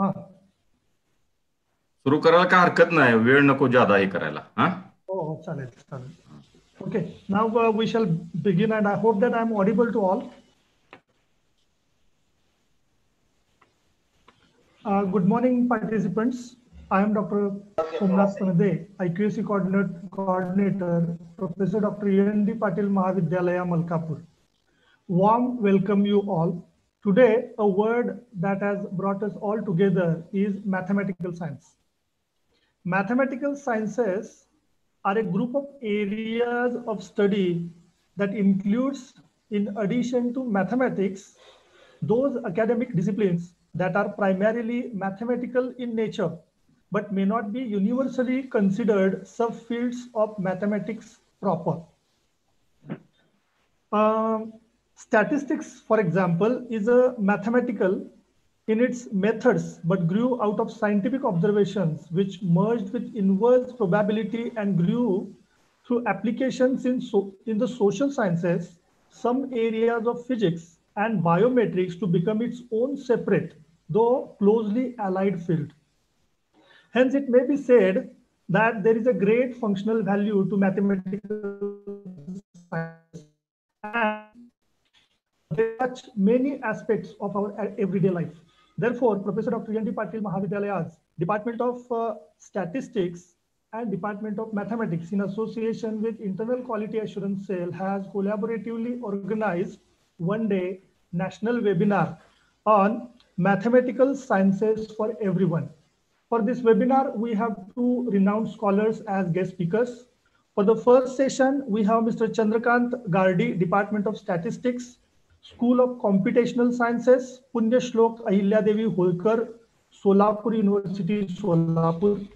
हाँ. सुरू करायला काय हरकत नाही, वेळ नको ज्यादा हे करायला. हा. हो हो, चालेल चालेल. Okay, now we shall begin, and I hope that I am audible to all. Good morning, participants. I am Dr. Somnath Panade, IQAC coordinator, Professor Dr. E.N.D. Patil Mahavidyalaya, Malkapur. Warm welcome you all. Today, a word that has brought us all together is mathematical science. Mathematical sciences are a group of areas of study that includes, in addition to mathematics, those academic disciplines that are primarily mathematical in nature, but may not be universally considered subfields of mathematics proper. Statistics, for example, is a mathematical in its methods, but grew out of scientific observations, which merged with inverse probability and grew through applications in the social sciences, some areas of physics and biometrics to become its own separate, though closely allied field. Hence, it may be said that there is a great functional value to mathematical science, and they touch many aspects of our everyday life. Therefore, Professor Dr. E.N.D. Patil Mahavidyalayas, Department of Statistics and Department of Mathematics, in association with Internal Quality Assurance Cell, has collaboratively organized one day national webinar on mathematical sciences for everyone. For this webinar, we have two renowned scholars as guest speakers. For the first session, we have Mr. Chandrakant Gardi, Department of Statistics, School of Computational Sciences, Punya Shlok Ahilyadevi Holkar, Solapur University, Solapur.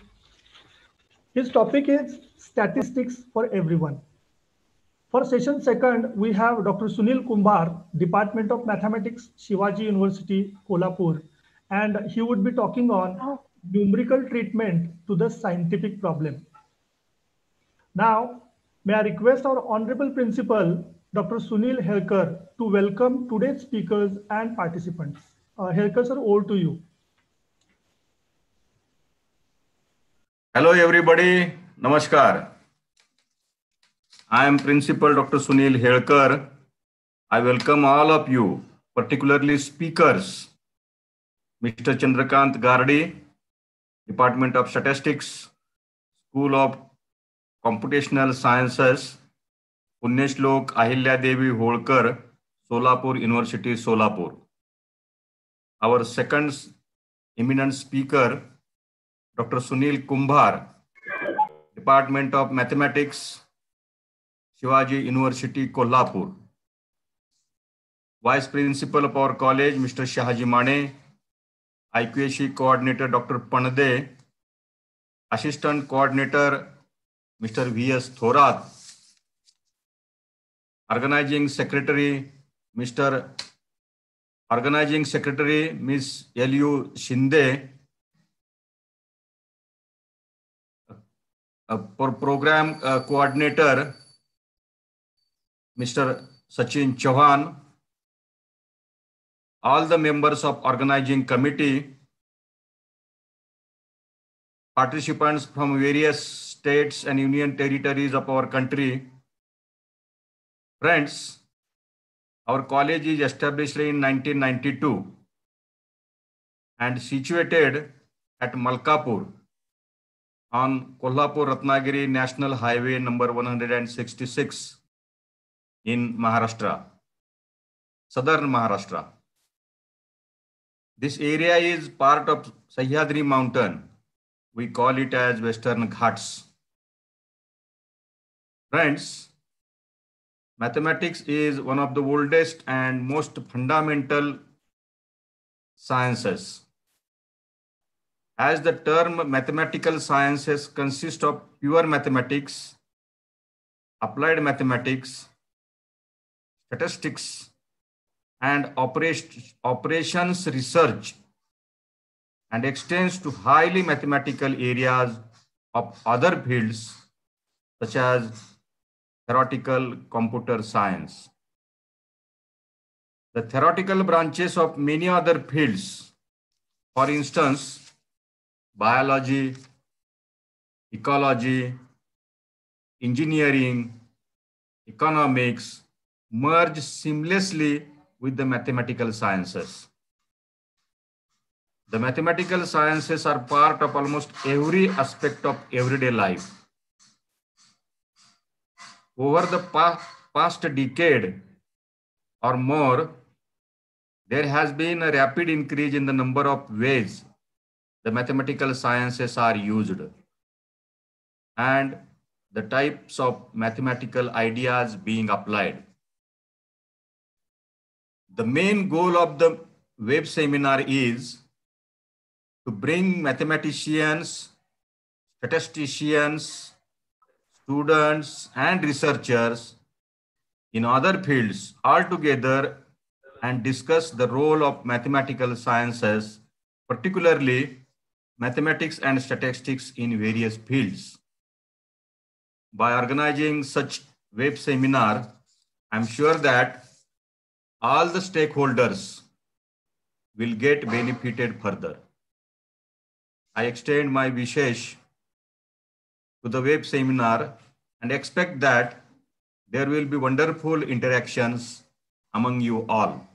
His topic is Statistics for Everyone. For session second, we have Dr. Sunil Kumbar, Department of Mathematics, Shivaji University, Kolhapur, and he would be talking on numerical treatment to the scientific problem. Now, may I request our Honorable Principal, Dr. Sunil Helkar, to welcome today's speakers and participants. Helkar sir, over to you. Hello everybody, namaskar. I am Principal Dr. Sunil Helkar. I welcome all of you, particularly speakers, Mr. Chandrakant Gardi, Department of Statistics, School of Computational Sciences, Punyashlok Ahilyadevi Holkar, Solapur University, Solapur. Our second eminent speaker, Dr. Sunil Kumbar, Department of Mathematics, Shivaji University, Kolhapur. Vice Principal of our college, Mr. Shahaji Mane, IQAC Coordinator, Dr. Panade, Assistant Coordinator, Mr. V.S. Thorat, Organizing Secretary, Ms. L.U. Shinde, Program Coordinator, Mr. Sachin Chauhan, all the members of organizing committee, participants from various states and union territories of our country. Friends, our college is established in 1992 and situated at Malkapur on Kolhapur-Ratnagiri National Highway number 166 in Maharashtra, southern Maharashtra. This area is part of Sahyadri Mountain. We call it as Western Ghats. Friends, mathematics is one of the oldest and most fundamental sciences. As the term mathematical sciences consist of pure mathematics, applied mathematics, statistics, and operations research, and extends to highly mathematical areas of other fields such as theoretical computer science. The theoretical branches of many other fields For instance, biology, ecology, engineering, economics merge seamlessly with the mathematical sciences. The mathematical sciences are part of almost every aspect of everyday life. Over the past decade or more, there has been a rapid increase in the number of ways the mathematical sciences are used and the types of mathematical ideas being applied. The main goal of the web seminar is to bring mathematicians, statisticians, students, and researchers in other fields all together and discuss the role of mathematical sciences, particularly mathematics and statistics in various fields. By organizing such web seminar, I'm sure that all the stakeholders will get benefited further. I extend my wishes to the web seminar and expect that there will be wonderful interactions among you all,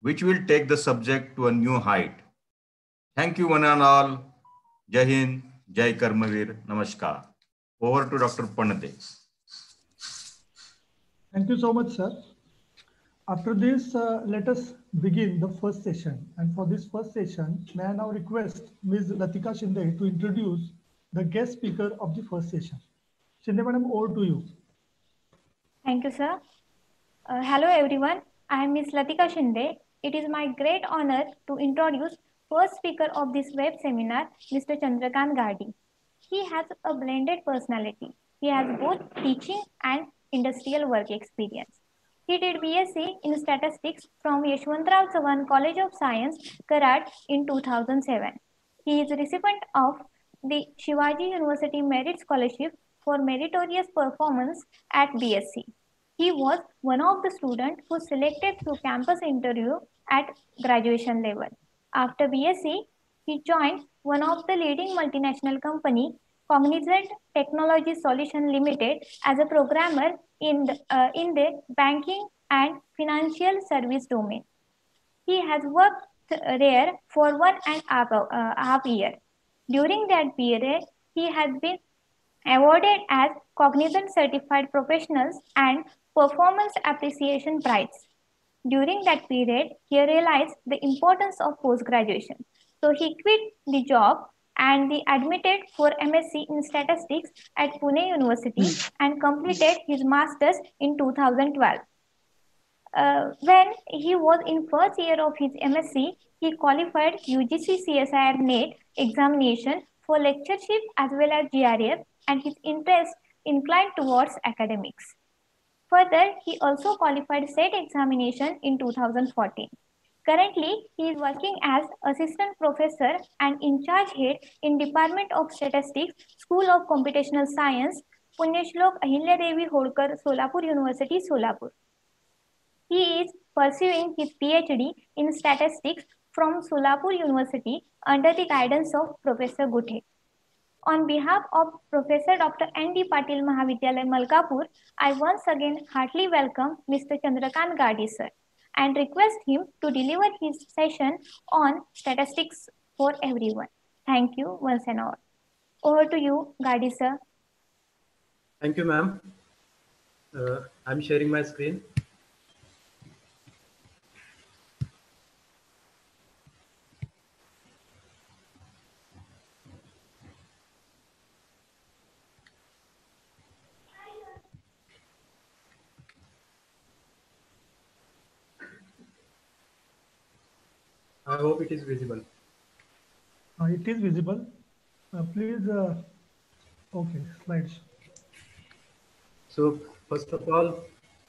which will take the subject to a new height. Thank you one and all. Jai Hind, Jai Karmavir, Namaskar. Over to Dr. Panade. Thank you so much, sir. After this, let us begin the first session. And for this first session, may I now request Ms. Latika Shinde to introduce the guest speaker of the first session. Shinde madam, over to you. Thank you, sir. Hello, everyone. I am Ms. Latika Shinde. It is my great honor to introduce first speaker of this web seminar, Mr. Chandrakant Gardi. He has a blended personality. He has both teaching and industrial work experience. He did BSc in Statistics from Yashwantrao Chavan College of Science, Karad in 2007. He is a recipient of the Shivaji University Merit Scholarship for meritorious performance at BSc. He was one of the students who selected through campus interview at graduation level. After BSc, he joined one of the leading multinational company, Cognizant Technology Solution Limited, as a programmer in the banking and financial service domain. He has worked there for 1.5 years. During that period, he has been awarded as Cognizant Certified Professionals and Performance Appreciation Prize. During that period, he realized the importance of post-graduation. So he quit the job and he admitted for MSc in Statistics at Pune University and completed his Masters in 2012. When he was in first year of his MSc, he qualified UGC CSIR NET examination for lectureship as well as GRF, and his interest inclined towards academics. Further, he also qualified SET examination in 2014. Currently, he is working as assistant professor and in charge head in Department of Statistics, School of Computational Science, Punyashlok Ahilyadevi Holkar, Solapur University, Solapur. He is pursuing his PhD in statistics from Solapur University under the guidance of Professor Guthe. On behalf of Professor Dr. N.D. Patil Mahavidyalaya, Malkapur, I once again heartily welcome Mr. Chandrakant Gardi, sir, and request him to deliver his session on statistics for everyone. Thank you once and all. Over to you, Gardi, sir. Thank you, ma'am. I'm sharing my screen. I hope it is visible. It is visible. Please, okay, slides. So first of all,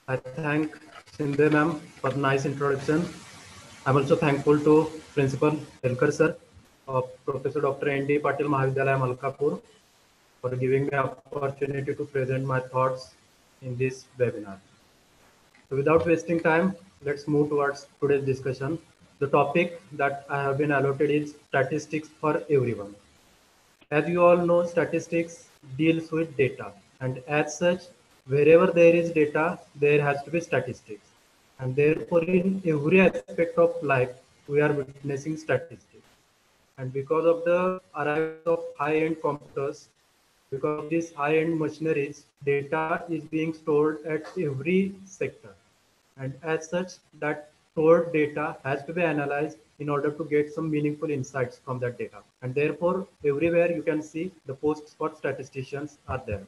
I thank Shinde ma'am for nice introduction. I'm also thankful to Principal Helkar sir of Professor Dr. N.D. Patil Mahavidyalaya, Malkapur for giving me opportunity to present my thoughts in this webinar. So without wasting time, let's move towards today's discussion. the topic that I have been allotted is statistics for everyone. As you all know, statistics deals with data, and as such, wherever there is data, there has to be statistics. And therefore, in every aspect of life, we are witnessing statistics. And because of the arrival of high-end computers, because of these high-end machineries, data is being stored at every sector. And as such, that stored data has to be analyzed in order to get some meaningful insights from that data. And therefore, everywhere you can see the posts for statisticians are there.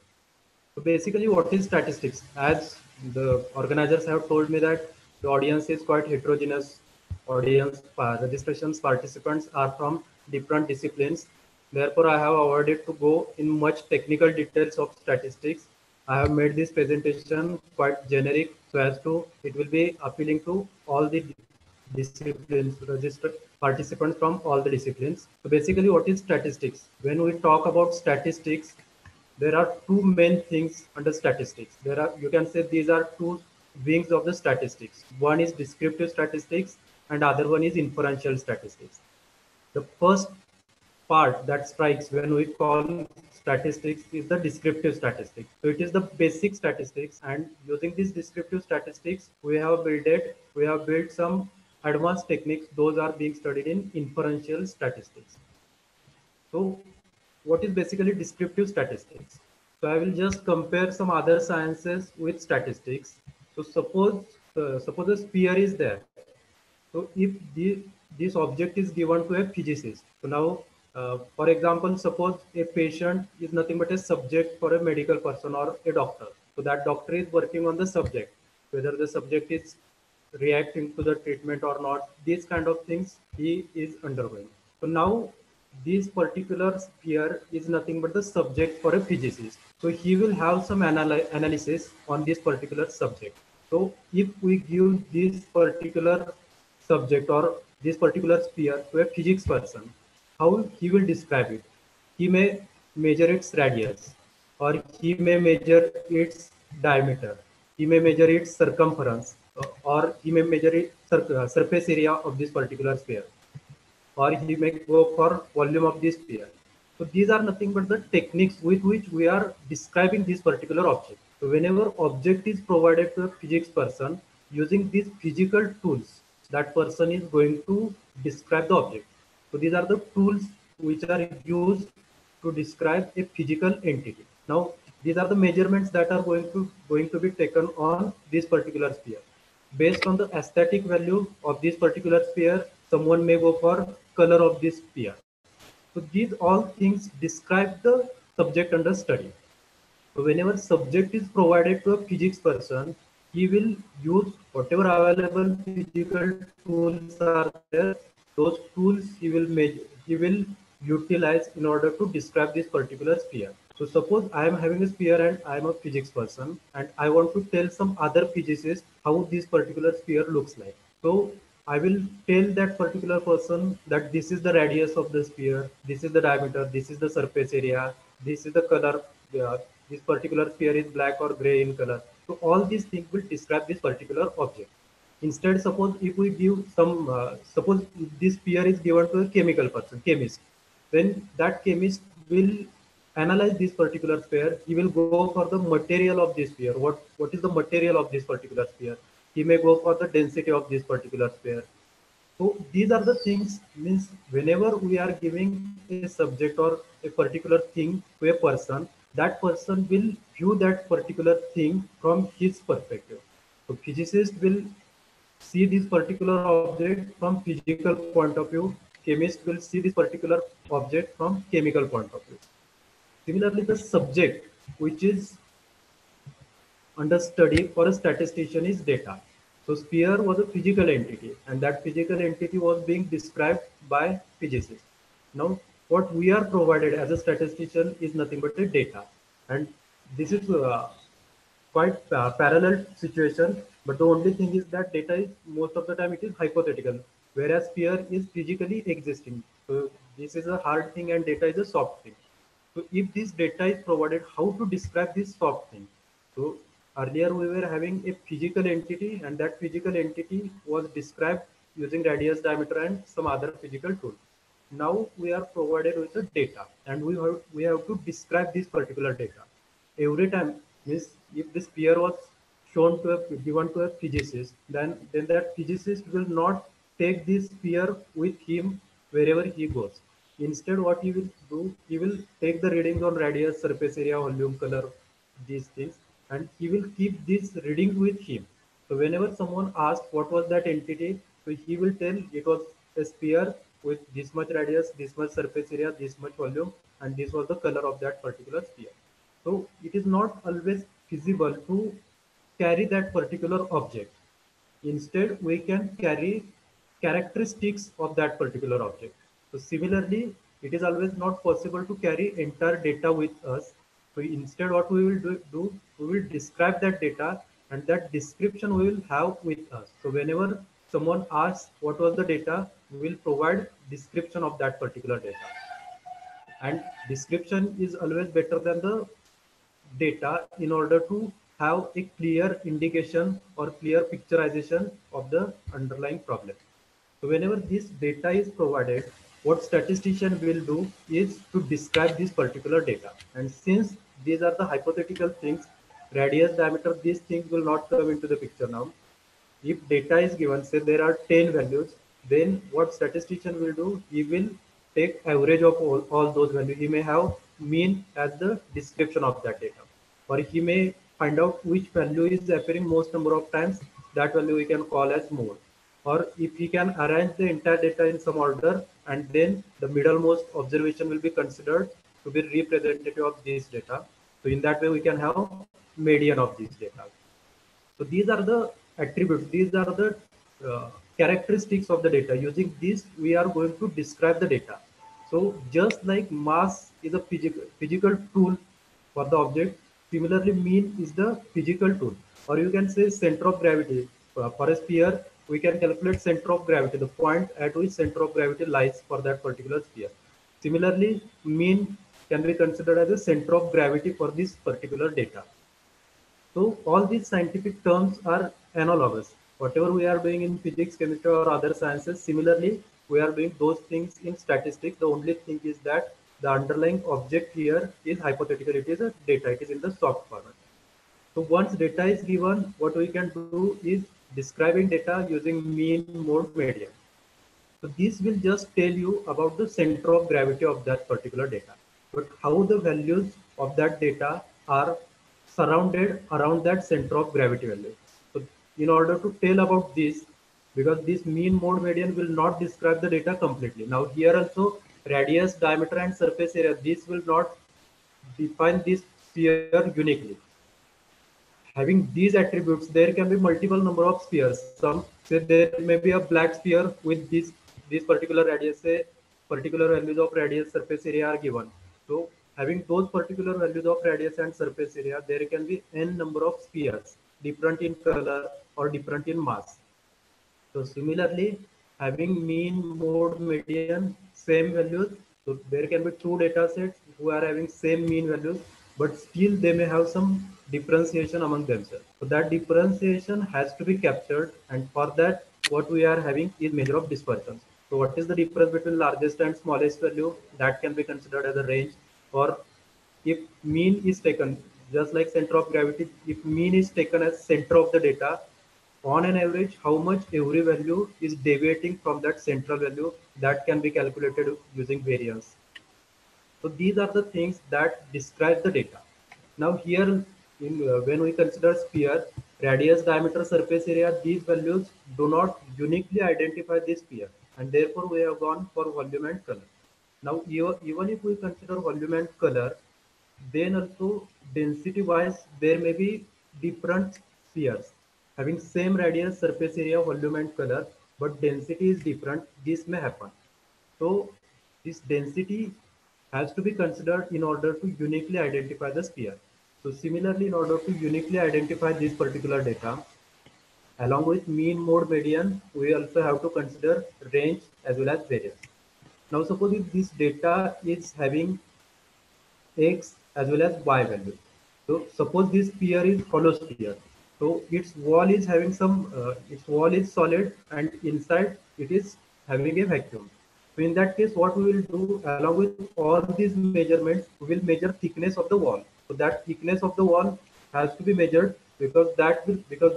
So basically, what is statistics? As the organizers have told me that the audience is quite heterogeneous. Audience registrations participants are from different disciplines. Therefore, I have avoided to go in much technical details of statistics. I have made this presentation quite generic so as to it will be appealing to all the disciplines, registered participants from all the disciplines. So basically, what is statistics? When we talk about statistics, there are two main things under statistics. There are, you can say these are two wings of the statistics. One is descriptive statistics and other one is inferential statistics. The first part that strikes when we call statistics is the descriptive statistics. So it is the basic statistics, and using these descriptive statistics, we have built some advanced techniques. Those are being studied in inferential statistics. So what is basically descriptive statistics? So I will just compare some other sciences with statistics. So suppose a sphere is there. So if this object is given to a physicist, so now, for example, suppose a patient is nothing but a subject for a medical person or a doctor. So that doctor is working on the subject, whether the subject is reacting to the treatment or not. These kind of things he is undergoing. So now this particular sphere is nothing but the subject for a physicist. So he will have some analysis on this particular subject. So if we give this particular subject or this particular sphere to a physics person, how he will describe it? He may measure its radius, or he may measure its diameter, he may measure its circumference, or he may measure its surface area of this particular sphere, or he may go for volume of this sphere. So these are nothing but the techniques with which we are describing this particular object. So whenever object is provided to a physics person, using these physical tools, that person is going to describe the object. So these are the tools which are used to describe a physical entity. Now these are the measurements that are going to be taken on this particular sphere. Based on the aesthetic value of this particular sphere, someone may go for color of this sphere. So these all things describe the subject under study. So whenever subject is provided to a physics person, he will use whatever available physical tools are there. Those tools he will utilize in order to describe this particular sphere. So suppose I am having a sphere and I am a physics person and I want to tell some other physicist how this particular sphere looks like. So I will tell that particular person that this is the radius of the sphere, this is the diameter, this is the surface area, this is the color. This particular sphere is black or gray in color. So all these things will describe this particular object. Instead, suppose if we give some, suppose this sphere is given to a chemical person, chemist, then that chemist will analyze this particular sphere. He will go for the material of this sphere. What is the material of this particular sphere? He may go for the density of this particular sphere. So these are the things, means whenever we are giving a subject or a particular thing to a person, that person will view that particular thing from his perspective. So physicist will see this particular object from physical point of view. Chemist will see this particular object from chemical point of view. Similarly, the subject which is under study for a statistician is data. So sphere was a physical entity, and that physical entity was being described by physicists. Now, what we are provided as a statistician is nothing but a data, and this is quite parallel situation. But the only thing is that data is most of the time it is hypothetical, whereas sphere is physically existing. So this is a hard thing, and data is a soft thing. So if this data is provided, how to describe this soft thing? So earlier we were having a physical entity, and that physical entity was described using radius, diameter, and some other physical tool. Now we are provided with the data, and we have to describe this particular data. Every time, means if the sphere was shown to a given to a physicist, then that physicist will not take this sphere with him wherever he goes. Instead, what he will do, he will take the readings on radius, surface area, volume, color, these things, and he will keep this reading with him. So whenever someone asks what was that entity, so he will tell it was a sphere with this much radius, this much surface area, this much volume, and this was the color of that particular sphere. So it is not always feasible to carry that particular object. Instead, we can carry characteristics of that particular object. So similarly, it is always not possible to carry entire data with us. So instead, what we will do, we will describe that data, and that description we will have with us. So whenever someone asks what was the data, we will provide description of that particular data. And description is always better than the data in order to have a clear indication or clear picturization of the underlying problem. So whenever this data is provided, what statistician will do is to describe this particular data. And since these are the hypothetical things, radius, diameter, these things will not come into the picture now. If data is given, say there are 10 values, then what statistician will do, he will take average of all those values. He may have mean as the description of that data, or he may find out which value is appearing most number of times, that value we can call as mode. Or if he can arrange the entire data in some order, and then the middlemost observation will be considered to be representative of this data. So in that way we can have median of this data. So these are the attributes, these are the characteristics of the data. Using this, we are going to describe the data. So just like mass is a physical tool for the object, similarly mean is the physical tool. Or you can say center of gravity. For a sphere, we can calculate center of gravity, the point at which center of gravity lies for that particular sphere. Similarly, mean can be considered as a center of gravity for this particular data. So all these scientific terms are analogous. Whatever we are doing in physics, chemistry, or other sciences, similarly, we are doing those things in statistics. The only thing is that the underlying object here is hypothetical. It is a data. It is in the soft format. So once data is given, what we can do is describing data using mean, mode, median. So this will just tell you about the center of gravity of that particular data. But how the values of that data are surrounded around that center of gravity value. So in order to tell about this, because this mean, mode, median will not describe the data completely. Now here also radius, diameter, and surface area, this will not define this sphere uniquely. Having these attributes, there can be multiple number of spheres. Some say there may be a black sphere with this particular radius, say particular values of radius, surface area are given. So having those particular values of radius and surface area, there can be n number of spheres, different in color or different in mass. So similarly, having mean, mode, median, same values. So there can be two data sets who are having same mean values, but still they may have some differentiation among themselves. So that differentiation has to be captured, and for that, what we are having is measure of dispersion. So what is the difference between largest and smallest value? That can be considered as a range. Or if mean is taken, just like center of gravity, if mean is taken as center of the data, on an average, how much every value is deviating from that central value, that can be calculated using variance. So these are the things that describe the data. Now here, when we consider sphere, radius, diameter, surface area, these values do not uniquely identify this sphere, and therefore we have gone for volume and color. Now even if we consider volume and color, then also density wise there may be different spheres having same radius, surface area, volume, and color, but density is different. This may happen. So this density has to be considered in order to uniquely identify the sphere. So similarly, in order to uniquely identify this particular data, along with mean, mode, median, we also have to consider range as well as variance. Now suppose if this data is having x as well as y value. So suppose this sphere is hollow sphere. So its wall is having some, its wall is solid, and inside it is having a vacuum. So in that case, what we will do along with all these measurements, we will measure thickness of the wall. So that thickness of the wall has to be measured because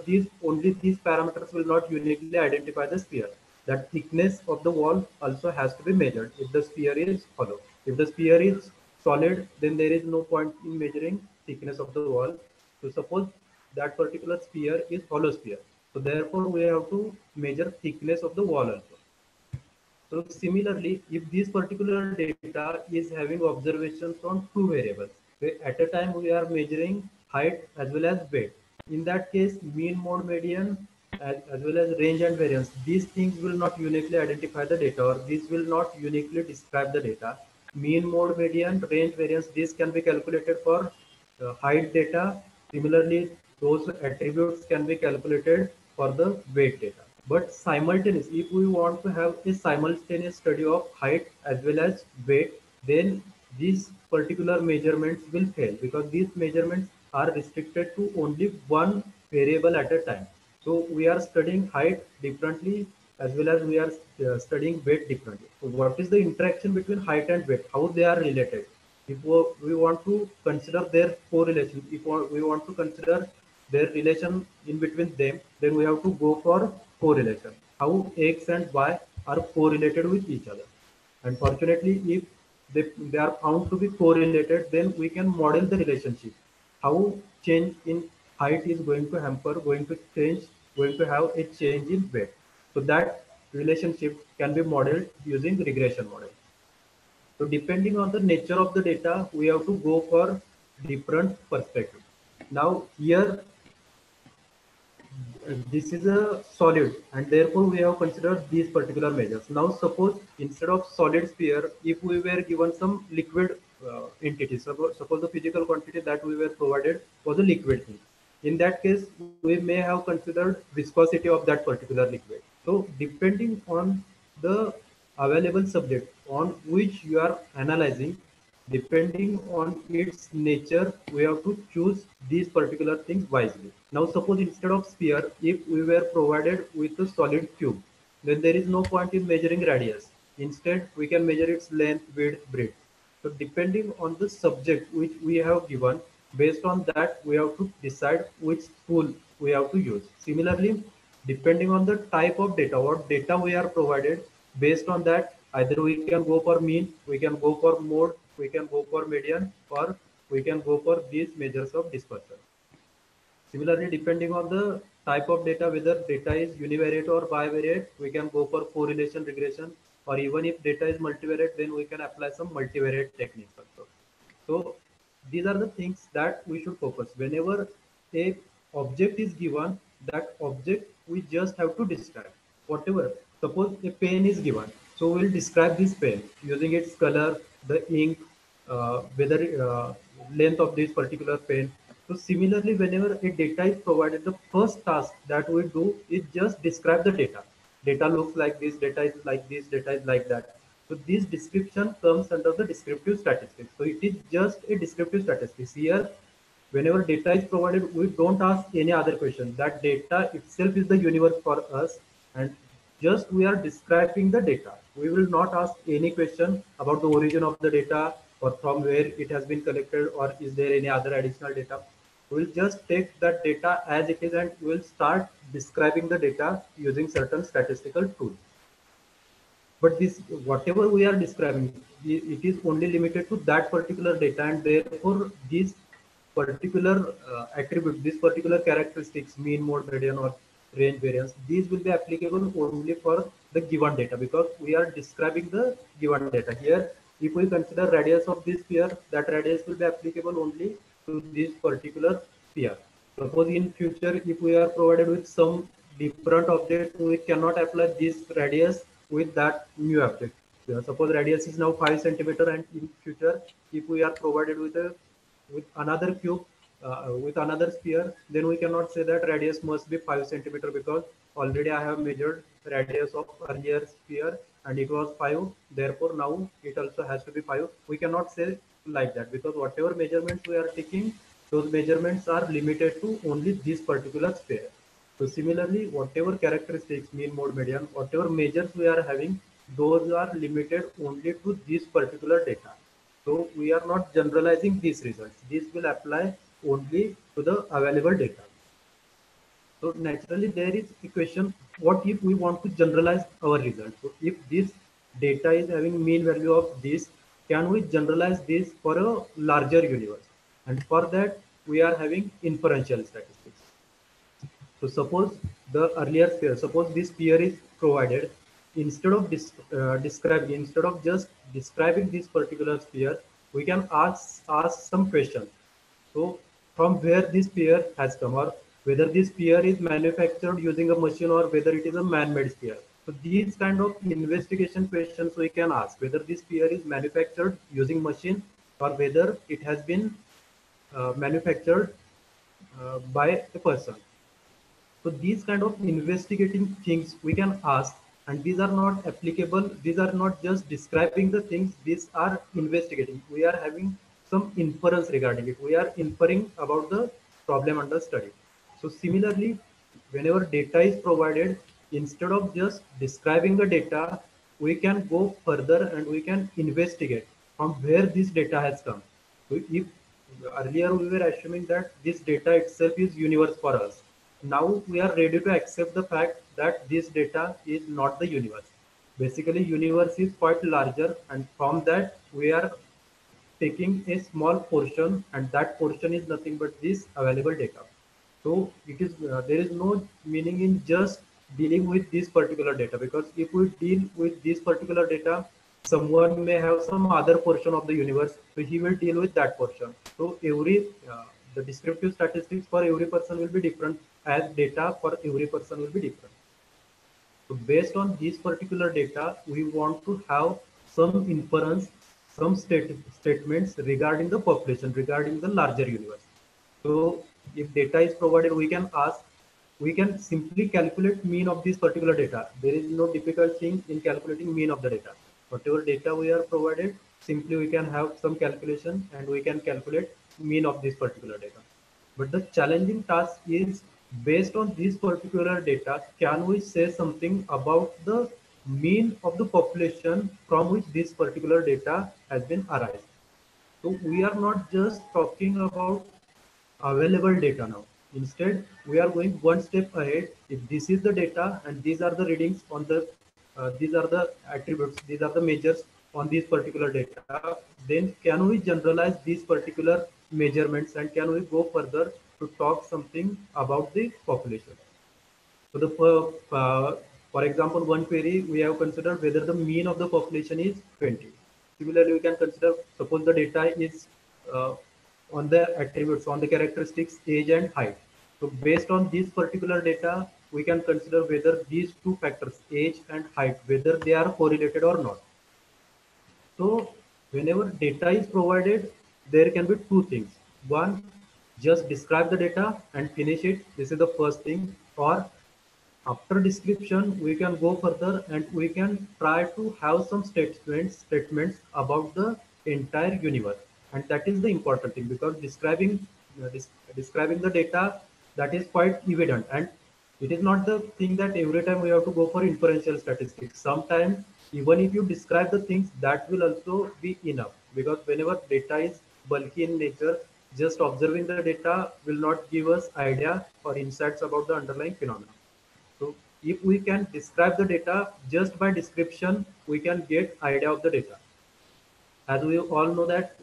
these parameters will not uniquely identify the sphere. That thickness of the wall also has to be measured if the sphere is hollow. If the sphere is solid, then there is no point in measuring thickness of the wall. So suppose that particular sphere is hollow sphere. So therefore we have to measure thickness of the wall also. So similarly, if this particular data is having observations on two variables, at a time we are measuring height as well as weight. In that case, mean, mode, median, as well as range and variance, these things will not uniquely identify the data, or these will not uniquely describe the data. Mean, mode, median, range, variance, these can be calculated for height data. Similarly, those attributes can be calculated for the weight data. But simultaneously, if we want to have a simultaneous study of height as well as weight, then these particular measurements will fail because these measurements are restricted to only one variable at a time. So we are studying height differently as well as we are studying weight differently. So what is the interaction between height and weight? How they are related? If we want to consider their correlation, if we want to consider their relation in between them, then we have to go for correlation. How X and Y are correlated with each other. And fortunately, if they are found to be correlated, then we can model the relationship. How change in height is going to hamper, going to have a change in weight. So that relationship can be modeled using regression model. So depending on the nature of the data, we have to go for different perspectives. Now here, this is a solid and therefore we have considered these particular measures. Now suppose instead of solid sphere, if we were given some liquid entity, suppose the physical quantity that we were provided was a liquid thing. In that case, we may have considered viscosity of that particular liquid. So depending on the available subject on which you are analyzing, depending on its nature, we have to choose these particular things wisely. Now suppose instead of sphere, if we were provided with a solid cube, then there is no point in measuring radius. Instead, we can measure its length, width, breadth. So depending on the subject which we have given, based on that, we have to decide which tool we have to use. Similarly, depending on the type of data, what data we are provided, based on that, either we can go for mean, we can go for mode, we can go for median, or we can go for these measures of dispersion. Similarly, depending on the type of data, whether data is univariate or bivariate, we can go for correlation regression, or even if data is multivariate, then we can apply some multivariate techniques also. So these are the things that we should focus. Whenever a object is given, that object we just have to describe. Whatever, suppose a pen is given, so we'll describe this pen using its color, the ink, whether length of this particular pen. So similarly, whenever a data is provided, the first task that we do is just describe the data. Data looks like this, data is like this, data is like that. So this description comes under the descriptive statistics. So it is just a descriptive statistics. Here, whenever data is provided, we don't ask any other question. That data itself is the universe for us, and just we are describing the data. We will not ask any question about the origin of the data or from where it has been collected or is there any other additional data. We'll just take that data as it is and we'll start describing the data using certain statistical tools. But this, whatever we are describing, it is only limited to that particular data, and therefore these particular attributes, these particular characteristics, mean, mode, median, or range, variance, these will be applicable only for the given data because we are describing the given data. Here, if we consider radius of this sphere, that radius will be applicable only to this particular sphere. Suppose in future, if we are provided with some different object, we cannot apply this radius with that new object. Suppose radius is now 5 centimeter, and in future, if we are provided with another cube, with another sphere, then we cannot say that radius must be 5 centimeter because already I have measured radius of earlier sphere and it was 5. Therefore, now it also has to be 5. We cannot say like that because whatever measurements we are taking, those measurements are limited to only this particular sphere. So similarly, whatever characteristics, mean, mode, median, whatever measures we are having, those are limited only to this particular data. So we are not generalizing these results. This will apply only to the available data. So naturally there is a question, what if we want to generalize our results? So if this data is having mean value of this, can we generalize this for a larger universe? And for that, we are having inferential statistics. So suppose the earlier sphere, suppose this sphere is provided, instead of instead of just describing this particular sphere, we can ask some questions. So from where this sphere has come, or whether this sphere is manufactured using a machine or whether it is a man-made sphere. So these kind of investigation questions we can ask, whether this sphere is manufactured using machine or whether it has been manufactured by a person. So these kind of investigating things we can ask, and these are not applicable. These are not just describing the things. These are investigating. We are having some inference regarding it. We are inferring about the problem under study. So similarly, whenever data is provided, instead of just describing the data, we can go further and we can investigate from where this data has come. So if earlier we were assuming that this data itself is universe for us, now we are ready to accept the fact that this data is not the universe. Basically, universe is quite larger, and from that we are taking a small portion, and that portion is nothing but this available data. So it is there is no meaning in just dealing with this particular data, because if we deal with this particular data, someone may have some other portion of the universe, so he will deal with that portion. So the descriptive statistics for every person will be different, as data for every person will be different. So based on this particular data, we want to have some inference, some statements regarding the population, regarding the larger universe. So if data is provided, we can simply calculate mean of this particular data. There is no difficult thing in calculating mean of the data. Whatever data we are provided, simply we can have some calculation and we can calculate mean of this particular data. But the challenging task is, based on this particular data, can we say something about the mean of the population from which this particular data has been arised? So we are not just talking about available data now. Instead, we are going one step ahead. If this is the data and these are the readings on the, these are the attributes, these are the measures on this particular data, then can we generalize these particular measurements and can we go further to talk something about the population? So for example, one query we have considered whether the mean of the population is 20. Similarly, we can consider, suppose the data is on the attributes, on the characteristics, age and height. So based on this particular data, we can consider whether these two factors, age and height, whether they are correlated or not. So whenever data is provided, there can be two things. One, just describe the data and finish it. This is the first thing. Or after description, we can go further and we can try to have some statements about the entire universe. And that is the important thing, because describing the data, that is quite evident. And it is not the thing that every time we have to go for inferential statistics. Sometimes, even if you describe the things, that will also be enough, because whenever data is bulky in nature, just observing the data will not give us idea or insights about the underlying phenomena. So if we can describe the data, just by description, we can get idea of the data. As we all know that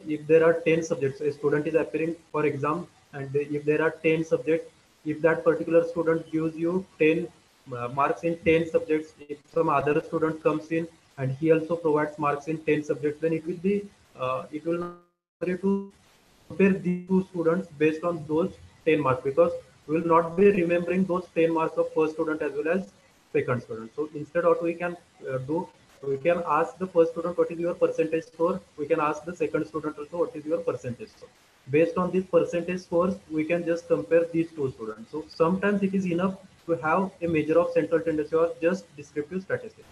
if there are 10 subjects, a student is appearing for exam, and if there are 10 subjects, if that particular student gives you 10 marks in 10 subjects, if some other student comes in and he also provides marks in 10 subjects, then it will not be able to compare these two students based on those 10 marks, because we will not be remembering those 10 marks of first student as well as second student. So instead, what we can do, we can ask the first student what is your percentage score. We can ask the second student also what is your percentage score. Based on these percentage scores, we can just compare these two students. So sometimes it is enough to have a measure of central tendency or just descriptive statistics.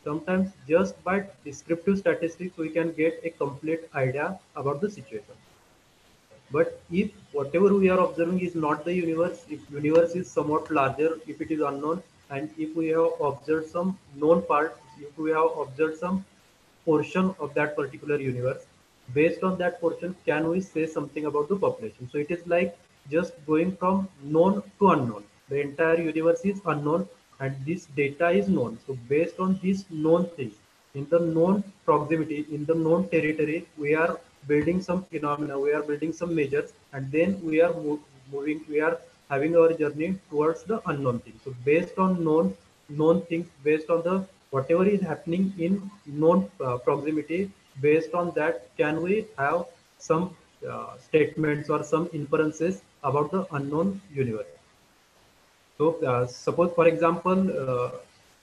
Sometimes just by descriptive statistics, we can get a complete idea about the situation. But if whatever we are observing is not the universe, if universe is somewhat larger, if it is unknown, and if we have observed some known part, if we have observed some portion of that particular universe, based on that portion, can we say something about the population? So it is like just going from known to unknown. The entire universe is unknown and this data is known. So based on these known things, in the known proximity, in the known territory, we are building some phenomena, we are building some measures, and then we are moving, we are having our journey towards the unknown things. So based on known things, based on the whatever is happening in known proximity, based on that, can we have some statements or some inferences about the unknown universe? So suppose, for example,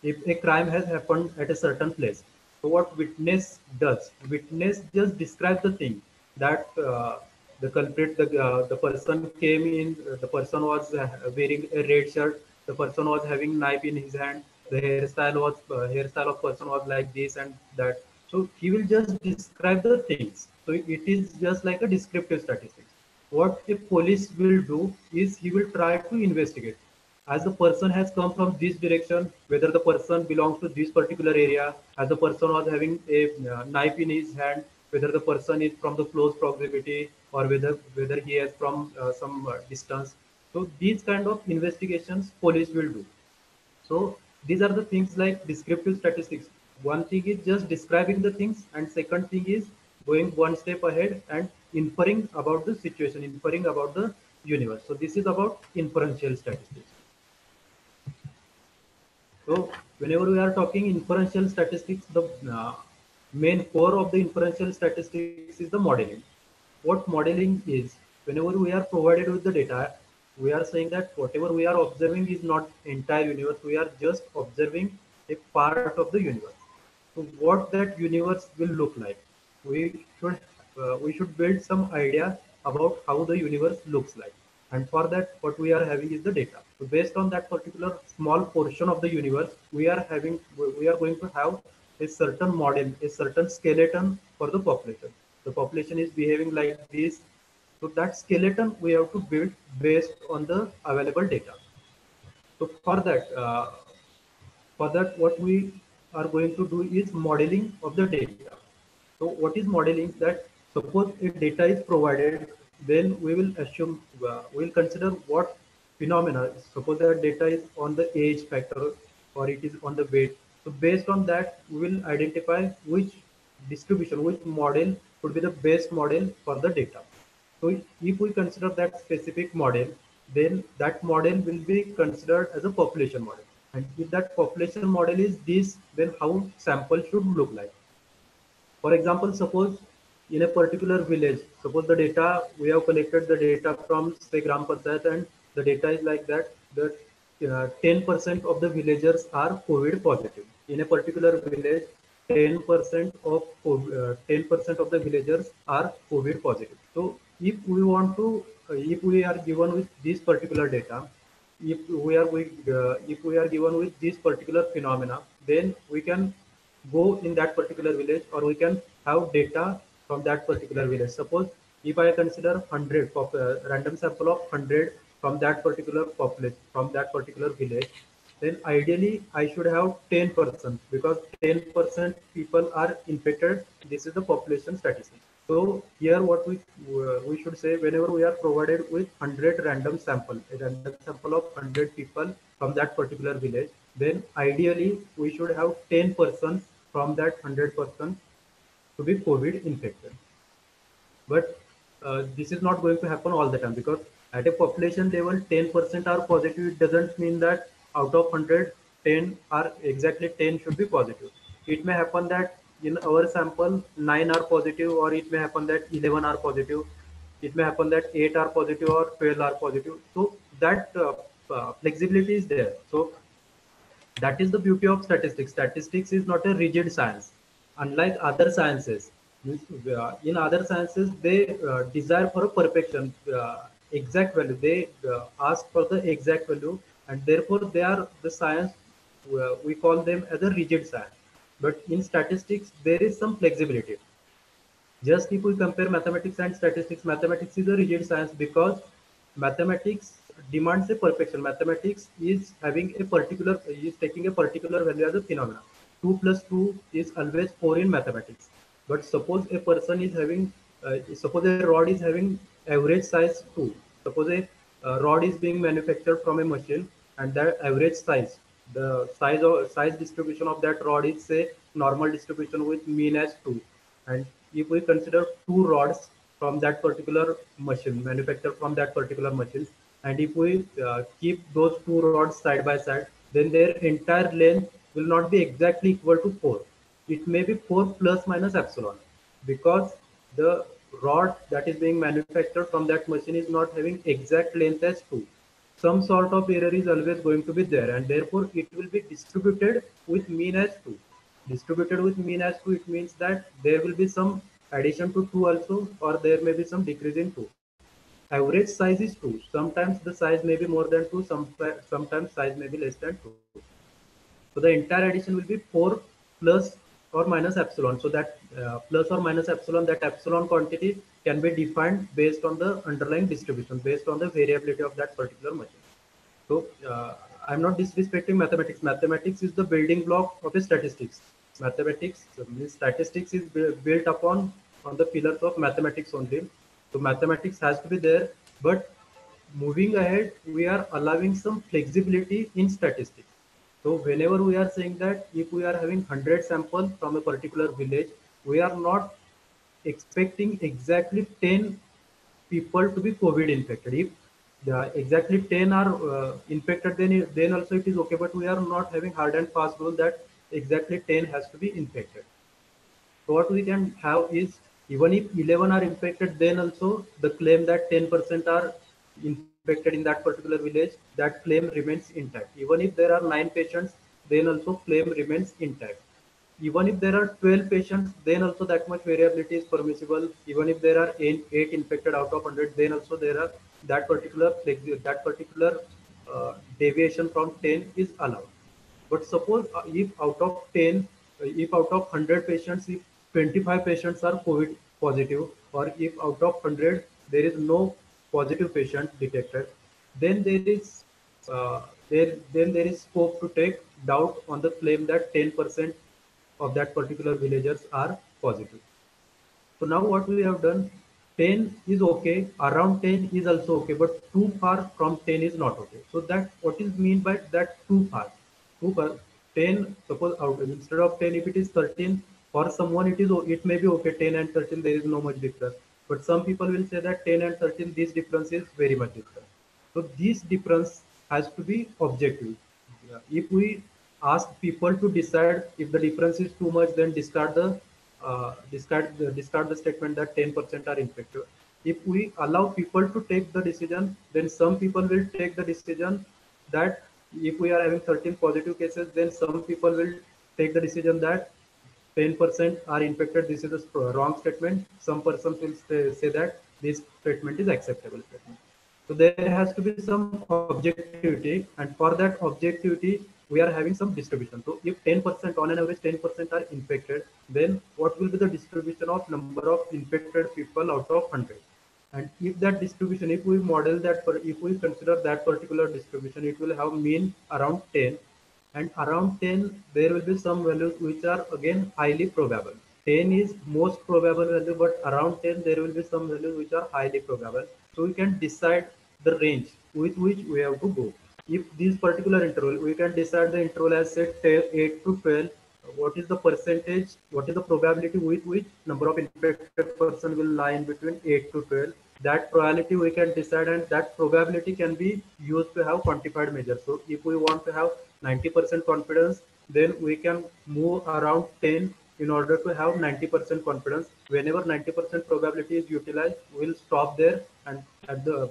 if a crime has happened at a certain place, so what witness just describes the thing that the culprit, the person came in, the person was wearing a red shirt, the person was having knife in his hand, the hairstyle of person was like this and that. So he will just describe the things. So it is just like a descriptive statistics. What a police will do is he will try to investigate as the person has come from this direction, whether the person belongs to this particular area, as the person was having a knife in his hand, whether the person is from the close proximity or whether he is from some distance. So these kind of investigations police will do. So these are the things like descriptive statistics. One thing is just describing the things, and second thing is going one step ahead and inferring about the situation, inferring about the universe. So this is about inferential statistics. So whenever we are talking inferential statistics, the main core of the inferential statistics is the modeling. What modeling is, whenever we are provided with the data, we are saying that whatever we are observing is not entire universe, we are just observing a part of the universe. So what that universe will look like, we should build some idea about how the universe looks like, and for that what we are having is the data. So based on that particular small portion of the universe, we are going to have a certain model, a certain skeleton for the population. The population is behaving like this, so that skeleton we have to build based on the available data. So for that, what we are going to do is modeling of the data. So what is modeling? That suppose if data is provided, then we will assume, we will consider what phenomena. Suppose that data is on the age factor or it is on the weight. So based on that, we will identify which distribution, which model would be the best model for the data. So if we consider that specific model, then that model will be considered as a population model. And if that population model is this, then how sample should look like. For example, suppose in a particular village, suppose the data, we have collected the data from say Gram Panchayat, and the data is like that 10% of the villagers are COVID positive. In a particular village, 10% of 10% of the villagers are COVID positive. So if we want to, if we are given with this particular data, if we are given with this particular phenomena, then we can go in that particular village, or we can have data from that particular village. Suppose if I consider 100 random sample of 100 from that particular population, from that particular village, then ideally I should have 10%, because 10% people are infected. This is the population statistic. So here what we should say, whenever we are provided with 100 random sample, a random sample of 100 people from that particular village, then ideally we should have 10% from that 100% to be COVID infected. But this is not going to happen all the time, because at a population level 10% are positive. It doesn't mean that out of 100, 10 are exactly 10 should be positive. It may happen that in our sample 9 are positive, or it may happen that 11 are positive. It may happen that 8 are positive or 12 are positive. So that flexibility is there. So that is the beauty of statistics. Statistics is not a rigid science, unlike other sciences. In other sciences, they desire for a perfection, exact value. They ask for the exact value, and therefore they are the science. We call them as a rigid science. But in statistics, there is some flexibility. Just if we compare mathematics and statistics, mathematics is a rigid science because mathematics demands a perfection. Mathematics is having a particular, is taking a particular value as a phenomenon. 2 plus 2 is always 4 in mathematics. But suppose a person is having, suppose a rod is having average size 2. Suppose a rod is being manufactured from a machine and that average size, the size distribution of that rod is say normal distribution with mean as 2. And if we consider two rods from that particular machine, manufactured from that particular machine, and if we keep those two rods side by side, then their entire length will not be exactly equal to 4. It may be 4 plus minus epsilon, because the rod that is being manufactured from that machine is not having exact length as 2. Some sort of error is always going to be there, and therefore it will be distributed with mean as 2. Distributed with mean as 2, it means that there will be some addition to 2 also, or there may be some decrease in 2. Average size is 2. Sometimes the size may be more than 2, sometimes size may be less than 2. So the entire addition will be 4 plus or minus epsilon. So that plus or minus epsilon, that epsilon quantity can be defined based on the underlying distribution, based on the variability of that particular machine. So I'm not disrespecting mathematics. Mathematics is the building block of the statistics. Mathematics, statistics is built upon on the pillars of mathematics only. So mathematics has to be there, but moving ahead, we are allowing some flexibility in statistics. So whenever we are saying that if we are having 100 samples from a particular village, we are not expecting exactly 10 people to be COVID infected. If exactly 10 are infected, then also it is okay. But we are not having hard and fast rule that exactly 10 has to be infected. So what we can have is, even if 11 are infected, then also the claim that 10% are infected in that particular village, that claim remains intact. Even if there are 9 patients, then also claim remains intact. Even if there are 12 patients, then also that much variability is permissible. Even if there are 8 infected out of 100, then also there are that particular deviation from 10 is allowed. But suppose if out of 10, if out of 100 patients, if 25 patients are COVID positive, or if out of 100 there is no positive patient detected, then there is scope to take doubt on the claim that 10% of that particular villagers are positive. So now what we have done, 10 is okay, around 10 is also okay, but too far from 10 is not okay. So that what is mean by that too far? Too far, 10, suppose instead of 10, if it is 13, for someone it may be okay, 10 and 13, there is no much difference. But some people will say that 10 and 13, this difference is very much different. So this difference has to be objective. If we ask people to decide if the difference is too much, then discard the statement that 10% are infected. If we allow people to take the decision, then some people will take the decision that if we are having 13 positive cases, then some people will take the decision that 10% are infected. This is a wrong statement. Some persons will say that this statement is acceptable statement. So there has to be some objectivity, and for that objectivity, we are having some distribution. So if 10% on an average 10% are infected, then what will be the distribution of number of infected people out of 100? And if that distribution, if we model that, if we consider that particular distribution, it will have mean around 10, and around 10 there will be some values which are again highly probable. 10 is most probable value, but around 10 there will be some values which are highly probable. So we can decide the range with which we have to go. If this particular interval, we can decide the interval as set 8 to 12. What is the percentage, what is the probability with which number of infected person will lie in between 8 to 12? That probability we can decide, and that probability can be used to have quantified measures. So if we want to have 90% confidence, then we can move around 10 in order to have 90% confidence. Whenever 90% probability is utilized, we'll stop there, and at the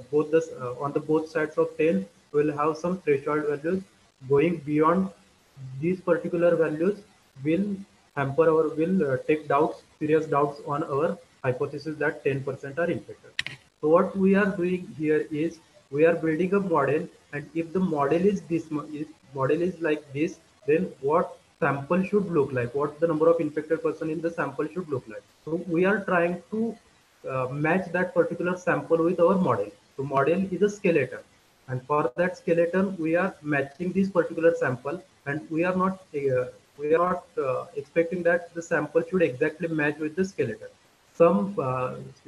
on the both sides of 10, we'll have some threshold values. Going beyond these particular values will hamper our, will take doubts, serious doubts on our hypothesis that 10% are infected. So what we are doing here is we are building a model, and if the model is this, if model is like this, then what sample should look like, what the number of infected person in the sample should look like. So we are trying to match that particular sample with our model. So model is a skeleton, and for that skeleton we are matching this particular sample, and we are not expecting that the sample should exactly match with the skeleton. Some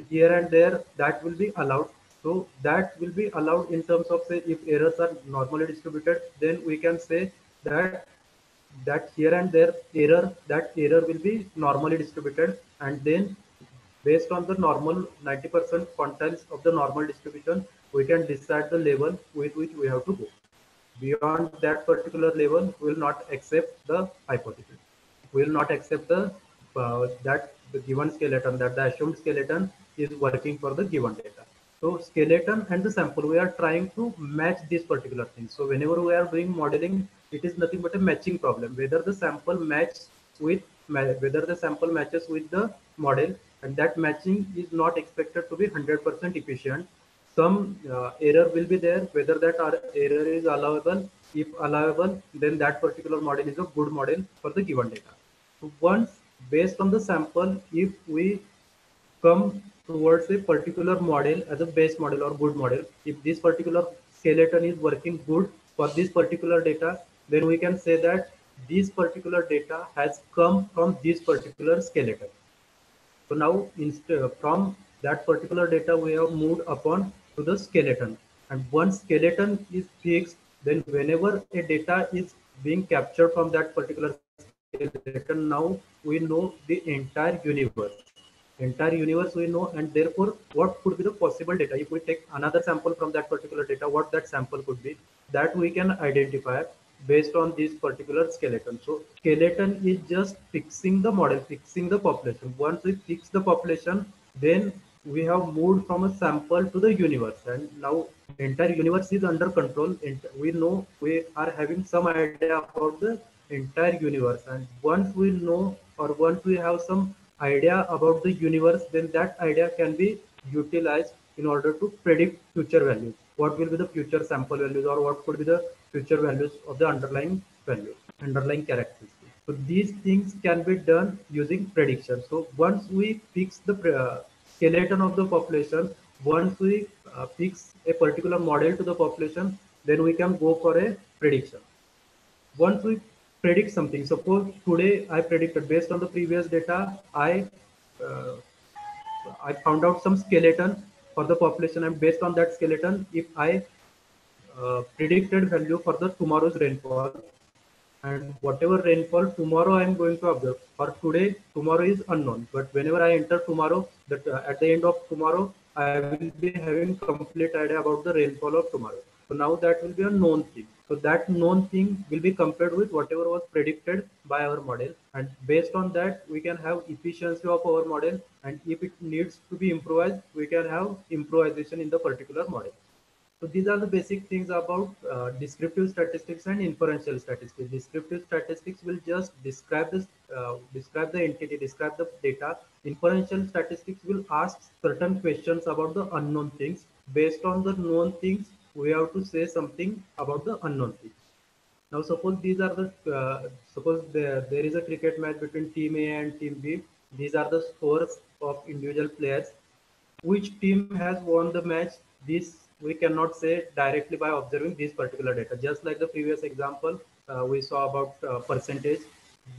here and there that will be allowed. So that will be allowed in terms of, say, if errors are normally distributed, then we can say that here and there that error will be normally distributed, and then based on the normal 90% quantiles of the normal distribution, we can decide the level with which we have to go. Beyond that particular level, we will not accept the hypothesis. We will not accept that the given skeleton, that the assumed skeleton is working for the given data. So skeleton and the sample, we are trying to match these particular things. So whenever we are doing modeling, it is nothing but a matching problem. Whether the sample matches with the model, and that matching is not expected to be 100% efficient. Some error will be there. Whether that error is allowable, if allowable, then that particular model is a good model for the given data. So once, based on the sample, if we come towards a particular model as a base model or good model, if this particular skeleton is working good for this particular data, then we can say that this particular data has come from this particular skeleton. So now, from that particular data, we have moved upon to the skeleton. And once skeleton is fixed, then whenever a data is being captured from that particular skeleton, now we know the entire universe. Entire universe we know, and therefore what could be the possible data. If we take another sample from that particular data, what that sample could be, that we can identify based on this particular skeleton. So skeleton is just fixing the model, fixing the population. Once we fix the population, then we have moved from a sample to the universe, and now entire universe is under control. We know, we are having some idea about the entire universe, and once we know, or once we have some idea about the universe, then that idea can be utilized in order to predict future values. What will be the future sample values, or what could be the future values of the underlying value, underlying characteristics. So these things can be done using prediction. So once we fix the skeleton of the population, once we fix a particular model to the population, then we can go for a prediction. Once we predict something, suppose today I predicted based on the previous data, I found out some skeleton for the population, and based on that skeleton, if I predicted value for the tomorrow's rainfall, and whatever rainfall tomorrow I am going to observe. For today, tomorrow is unknown, but whenever I enter tomorrow, that at the end of tomorrow, I will be having complete idea about the rainfall of tomorrow. So now that will be a known thing. So that known thing will be compared with whatever was predicted by our model, and based on that, we can have efficiency of our model, and if it needs to be improvised, we can have improvisation in the particular model. So these are the basic things about descriptive statistics and inferential statistics. Descriptive statistics will just describe this, describe the entity, describe the data. Inferential statistics will ask certain questions about the unknown things. Based on the known things, we have to say something about the unknown things. Now, suppose these are the suppose there is a cricket match between team A and team B. These are the scores of individual players. Which team has won the match? This we cannot say directly by observing this particular data. Just like the previous example, we saw about percentage.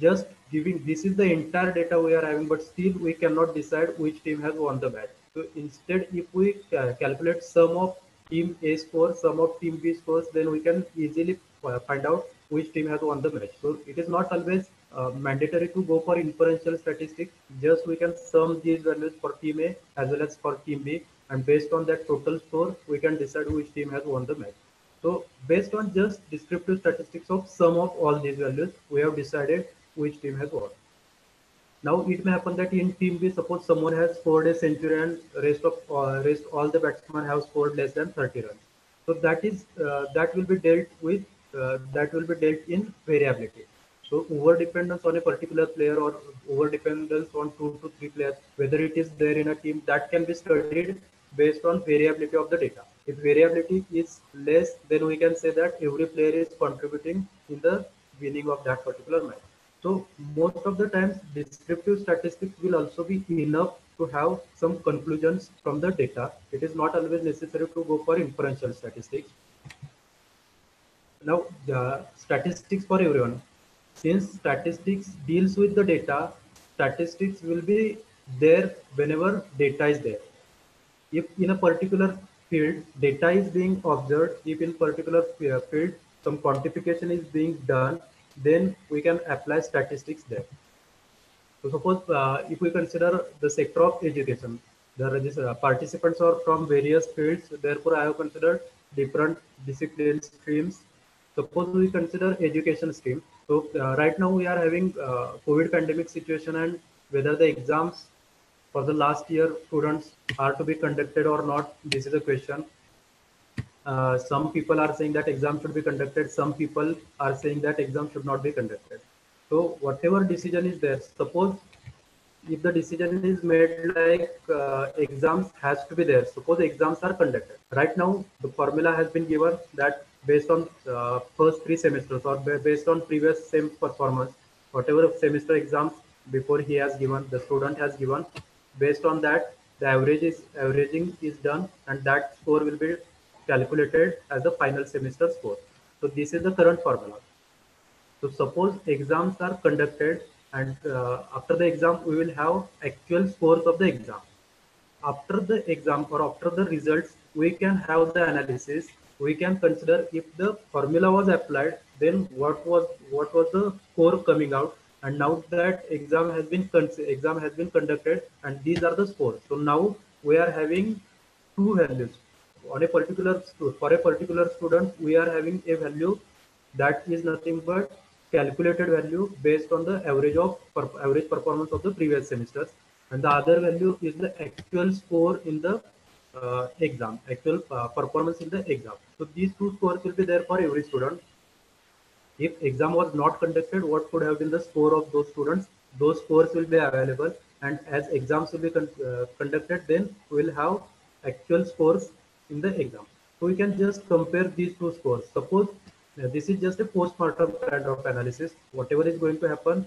Just giving, this is the entire data we are having, but still we cannot decide which team has won the match. So instead, if we calculate sum of team A score, sum of team B scores, then we can easily find out which team has won the match. So it is not always mandatory to go for inferential statistics. Just we can sum these values for team A as well as for team B, and based on that total score, we can decide which team has won the match. So based on just descriptive statistics of sum of all these values, we have decided which team has won. Now it may happen that in team B, suppose someone has scored a century and rest all the batsmen have scored less than 30 runs. So that is that will be dealt with. That will be dealt in variability. So over dependence on a particular player or over dependence on 2 to 3 players, whether it is there in a team, that can be studied based on variability of the data. If variability is less, then we can say that every player is contributing in the winning of that particular match. So most of the times descriptive statistics will also be enough to have some conclusions from the data. It is not always necessary to go for inferential statistics. Now, the statistics for everyone. Since statistics deals with the data, statistics will be there whenever data is there. If in a particular field data is being observed, if in particular field some quantification is being done, then we can apply statistics there. So suppose if we consider the sector of education, the participants are from various fields. Therefore, I have considered different discipline streams. Suppose we consider education stream. So right now we are having COVID pandemic situation, and whether the exams for the last year students are to be conducted or not, this is a question. Some people are saying that exam should be conducted. Some people are saying that exam should not be conducted. So whatever decision is there, suppose if the decision is made like exams has to be there, suppose exams are conducted. Right now, the formula has been given that based on first 3 semesters or based on previous same performance, whatever semester exams before he has given, the student has given, based on that, the averaging is done, and that score will be calculated as the final semester score. So this is the current formula. So suppose exams are conducted, and after the exam we will have actual scores of the exam. After the exam or after the results, we can have the analysis. We can consider if the formula was applied, then what was the score coming out. And now that exam has been conducted, and these are the scores. So now we are having two values on a for a particular student. We are having a value that is nothing but calculated value based on the average performance of the previous semesters, and the other value is the actual score in the exam, actual performance in the exam. So these two scores will be there for every student. If exam was not conducted, what could have been the score of those students? Those scores will be available, and as exams will be conducted, then we will have actual scores in the exam. So we can just compare these two scores. Suppose this is just a post-mortem kind of analysis. Whatever is going to happen,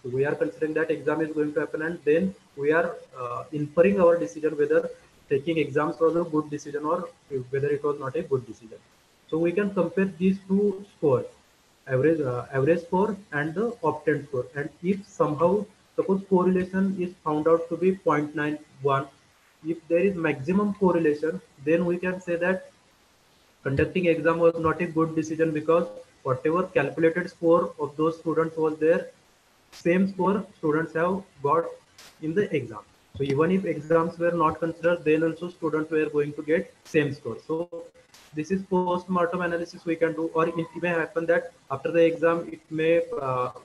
we are considering that exam is going to happen, and then we are inferring our decision whether taking exams was a good decision or whether it was not a good decision. So we can compare these two scores, average score and the obtained score, and if somehow suppose correlation is found out to be 0.91, if there is maximum correlation, then we can say that conducting exam was not a good decision, because whatever calculated score of those students was there, same score students have got in the exam. So even if exams were not considered, then also students were going to get same score. So this is post-mortem analysis we can do, or it may happen that after the exam, it may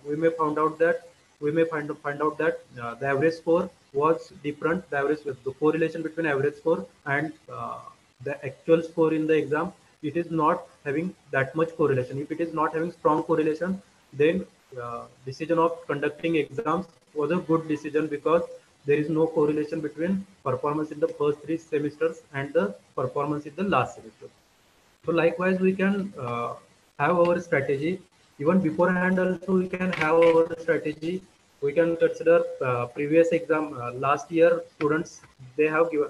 we may find out that the average score was different. The correlation between average score and the actual score in the exam, it is not having that much correlation. If it is not having strong correlation, then decision of conducting exams was a good decision, because there is no correlation between performance in the first 3 semesters and the performance in the last semester. So likewise, we can have our strategy. Even beforehand also we can have our strategy. We can consider previous exam, last year students, they have given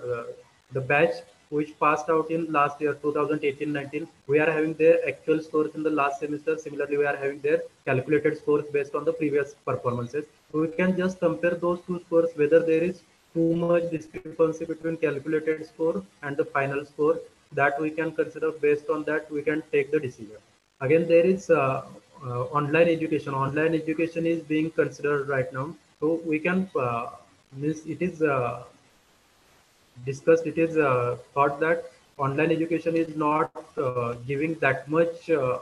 the batch which passed out in last year 2018-19. We are having their actual scores in the last semester. Similarly, we are having their calculated scores based on the previous performances. So we can just compare those two scores, whether there is too much discrepancy between calculated score and the final score, that we can consider. Based on that, we can take the decision. Again, there is online education. Online education is being considered right now. So we can means it is discussed. It is thought that online education is not giving that much to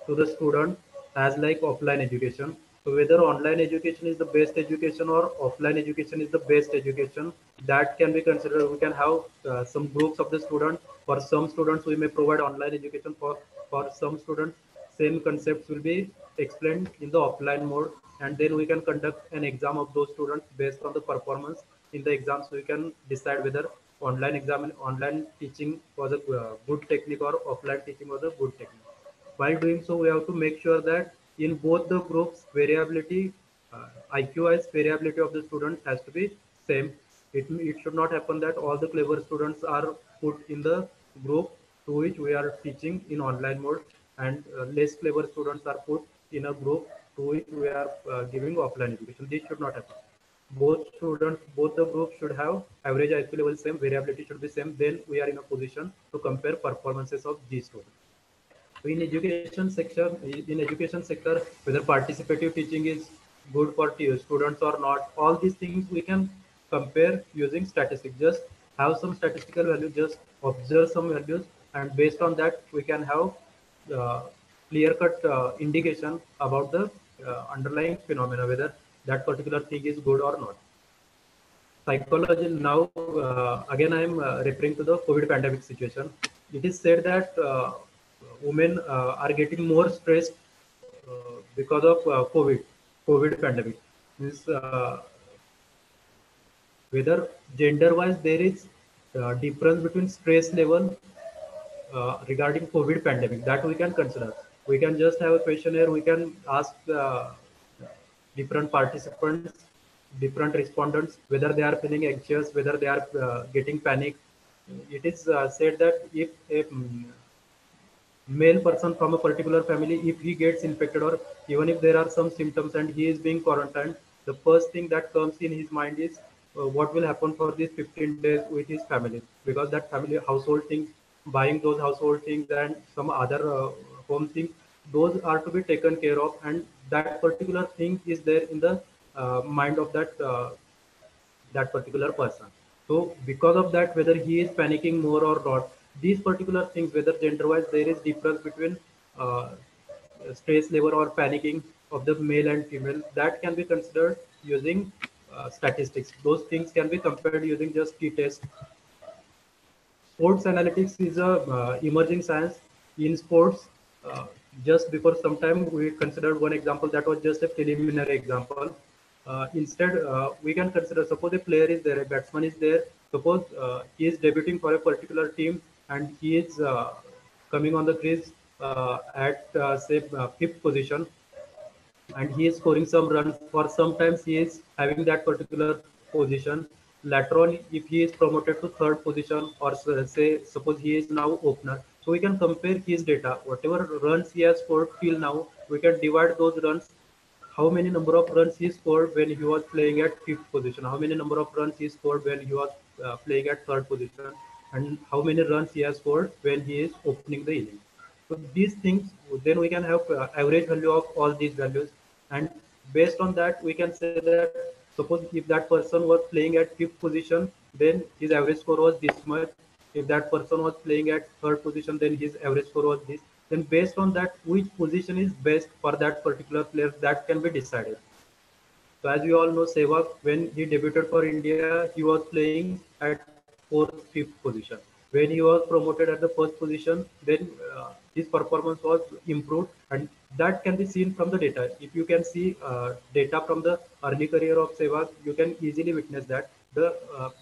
the student as like offline education. So whether online education is the best education or offline education is the best education, that can be considered. We can have some groups of the students. For some students, we may provide online education. For some students, same concepts will be explained in the offline mode, and then we can conduct an exam of those students based on the performance in the exams. So we can decide whether online teaching was a good technique or offline teaching was a good technique. While doing so, we have to make sure that in both the groups variability IQ-wise variability of the students has to be same. It should not happen that all the clever students are put in the group to which we are teaching in online mode, and less clever students are put in a group to which we are giving offline education. This should not happen. Both students, both the groups should have average IQ level same, variability should be same. Then we are in a position to compare performances of these students. So in education sector, whether participative teaching is good for students or not, all these things we can compare using statistics. Just have some statistical value, just observe some values, and based on that we can have clear-cut indication about the underlying phenomena, whether that particular thing is good or not. Psychology now, again I am referring to the COVID pandemic situation. It is said that women are getting more stressed because of COVID pandemic. Means, whether gender-wise there is difference between stress level regarding COVID pandemic, that we can consider. We can just have a questionnaire. We can ask different participants, different respondents, whether they are feeling anxious, whether they are getting panic. It is said that if a male person from a particular family, if he gets infected or even if there are some symptoms and he is being quarantined, the first thing that comes in his mind is what will happen for these 15 days with his family, because that family household things, buying those household things and some other home things, those are to be taken care of, and that particular thing is there in the mind of that particular person. So because of that, whether he is panicking more or not, these particular things, whether gender wise there is difference between stress level or panicking of the male and female, that can be considered using statistics. Those things can be compared using just t-test. Sports analytics is a emerging science in sports. Just before some time, we considered one example that was just a preliminary example. Instead, we can consider, suppose a player is there, a batsman is there, suppose he is debuting for a particular team and he is coming on the crease at say fifth position, and he is scoring some runs. For sometimes he is having that particular position. Later on, if he is promoted to third position, or say suppose he is now opener, so we can compare his data. Whatever runs he has scored till now, we can divide those runs. How many number of runs he scored when he was playing at fifth position? How many number of runs he scored when he was playing at third position? And how many runs he has scored when he is opening the inning? So these things, then we can have average value of all these values, and based on that we can say that suppose if that person was playing at fifth position, then his average score was this much. If that person was playing at third position, then his average score was this. Then based on that, which position is best for that particular player, that can be decided. So as we all know, Sehwag, when he debuted for India, he was playing at fourth, fifth position. When he was promoted at the first position, then his performance was improved, and that can be seen from the data. If you can see data from the early career of Sehwag, you can easily witness that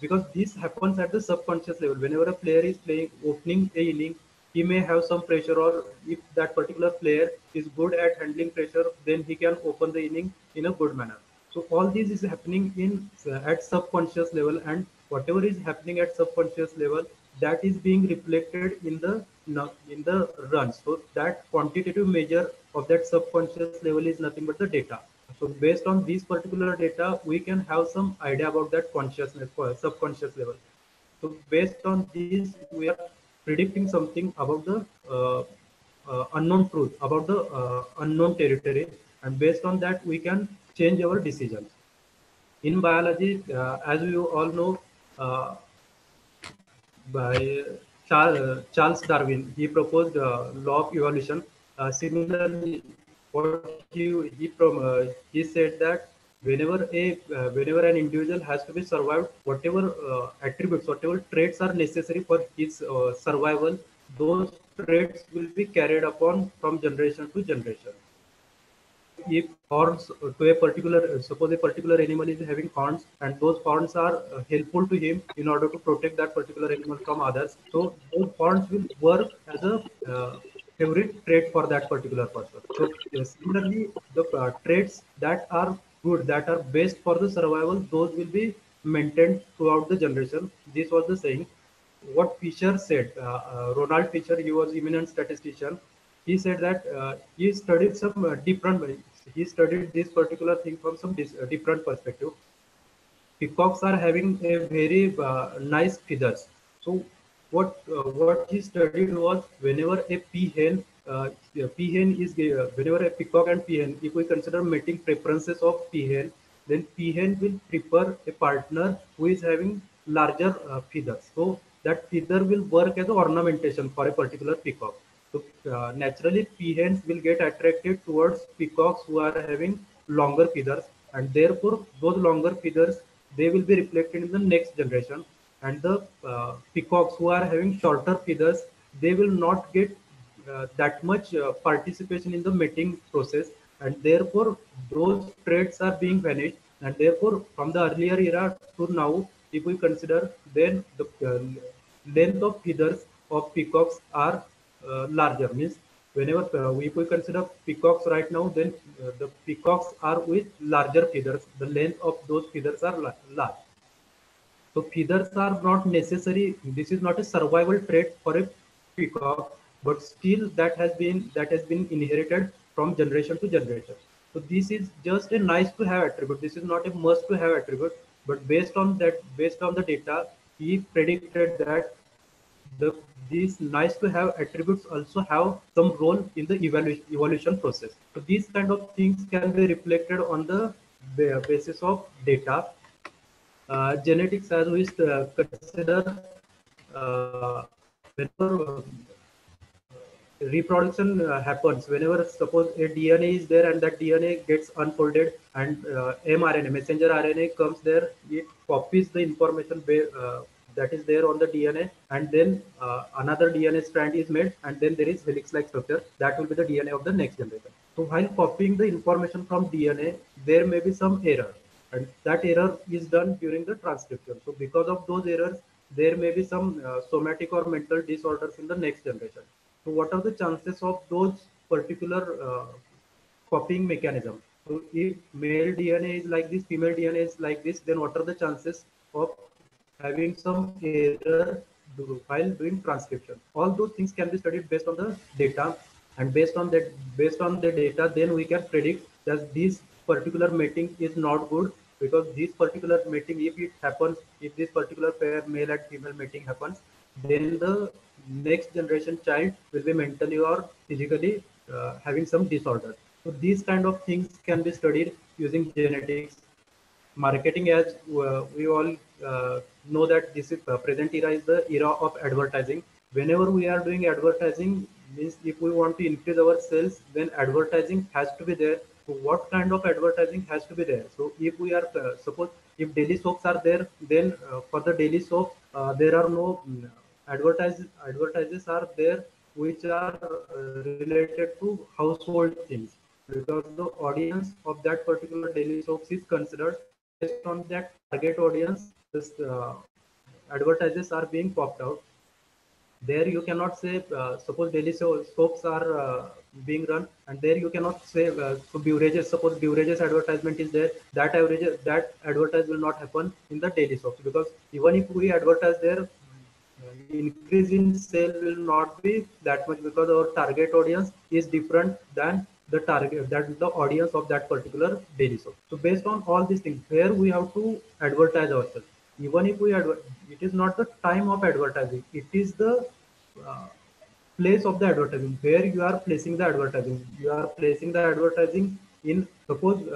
because this happens at the subconscious level. Whenever a player is playing, opening a inning, he may have some pressure, or if that particular player is good at handling pressure, then he can open the inning in a good manner. So all this is happening in at subconscious level, and whatever is happening at subconscious level, that is being reflected in the runs. So that quantitative measure of that subconscious level is nothing but the data. So based on these particular data, we can have some idea about that consciousness, subconscious level. So based on this, we are predicting something about the unknown truth, about the unknown territory, and based on that, we can change our decisions. In biology, as we all know, by Charles Darwin, he proposed law of evolution. Similarly, what he said that whenever an individual has to be survived, whatever attributes, whatever traits are necessary for his survival, those traits will be carried upon from generation to generation. If horns to a particular, suppose a particular animal is having horns, and those horns are helpful to him in order to protect that particular animal from others, so those horns will work as a favorite trait for that particular person. So similarly, the traits that are good, that are best for the survival, those will be maintained throughout the generation. This was the saying. What Fisher said, Ronald Fisher, he was eminent statistician. He said that he studied some different. He studied this particular thing from some different perspective. Peacocks are having a very nice feathers. So what he studied was whenever a peahen is whenever a peacock and peahen, if we consider mating preferences of peahen, then peahen will prefer a partner who is having larger feathers. So that feather will work as an ornamentation for a particular peacock. So naturally, peahens will get attracted towards peacocks who are having longer feathers, and therefore those longer feathers, they will be reflected in the next generation. And the peacocks who are having shorter feathers, they will not get that much participation in the mating process, and therefore those traits are being vanished. And therefore, from the earlier era to now, if we consider, then the length of feathers of peacocks are larger. Means whenever if we consider peacocks right now, then the peacocks are with larger feathers. The length of those feathers are large. So feathers are not necessary. This is not a survival trait for a peacock, but still that has been inherited from generation to generation. So this is just a nice to have attribute. This is not a must to have attribute. But based on that, based on the data, he predicted that these nice to have attributes also have some role in the evolution process. So these kind of things can be reflected on the basis of data. Genetics, as we consider, whenever reproduction happens, whenever suppose a DNA is there and that DNA gets unfolded and mRNA, messenger RNA comes there, it copies the information that is there on the DNA, and then another DNA strand is made, and then there is helix-like structure. That will be the DNA of the next generation. So while copying the information from DNA, there may be some error, and that error is done during the transcription. So because of those errors, there may be some somatic or mental disorders in the next generation. So what are the chances of those particular copying mechanism? So if male DNA is like this, female DNA is like this, then what are the chances of having some error while doing transcription? All those things can be studied based on the data, and based on the data, then we can predict that this particular mating is not good, because this particular mating, if it happens, if this particular pair, male and female mating happens, then the next generation child will be mentally or physically having some disorder. So these kind of things can be studied using genetics. Marketing, as we all know that this is present era is the era of advertising. Whenever we are doing advertising, means if we want to increase our sales, then advertising has to be there. So what kind of advertising has to be there? So if we are suppose if daily soaps are there, then for the daily soap there are no advertises are there which are related to household things, because the audience of that particular daily soaps is considered based on that target audience. This advertises are being popped out. There you cannot say suppose daily soaps are being run, and there you cannot say so beverages, suppose beverages advertisement is there, that advertise will not happen in the daily soaps, because even if we advertise there, increase in sale will not be that much, because our target audience is different than the target, that the audience of that particular daily soap. So based on all these things, where we have to advertise ourselves. Even if it is not the time of advertising, it is the place of the advertising, where you are placing the advertising. You are placing the advertising in, suppose